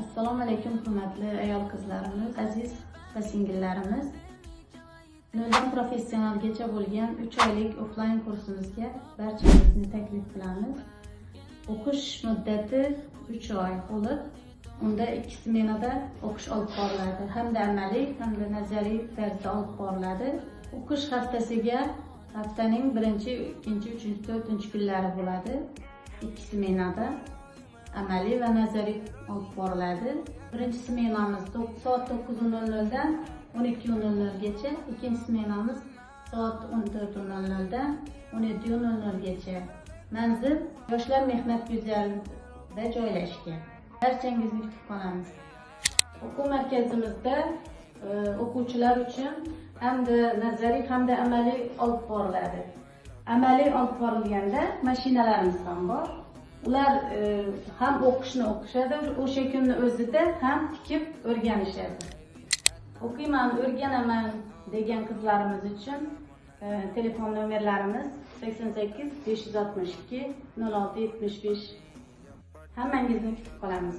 Assalomu alaykum hurmatli ayol qizlarimiz, aziz va singillarimiz. Noldan professionalgacha bo'lgan 3 oylik offline kursimizga barchangizni taklif qilamiz. O'qish muddati 3 oy bo'lib, unda 2 smenada o'qish olib boriladi. Hamda amaliy, hamda nazariy tarzda olib boriladi. O'qish haftasiga haftaning 1, 2, 3, 4 kunlari bo'ladi. 2 smenada amaliy va nazariy olib boriladi. Birinchi smenamiz soat 9:00 dan 12:00 gacha, ikkinchi smenamiz soat 14:00 dan 17:00 gacha. Manzil Yoshlar mehnat guzarida joylashgan. Barchangizni kutib qolamiz. O'quv markazimizda o'quvchilar uchun hamda nazariy hamda amaliy olib boriladi. Amaliy olib borilganda mashinalarimiz ham bor. Ular ham o'qishni o'qishadi, o'sha kunni o'zida ham tikib o'rganishadi. O'qiyman, o'rganaman degan qizlarimiz uchun telefon nomerlarimiz 88 562 06 75. Hammangizni kutib qolamiz.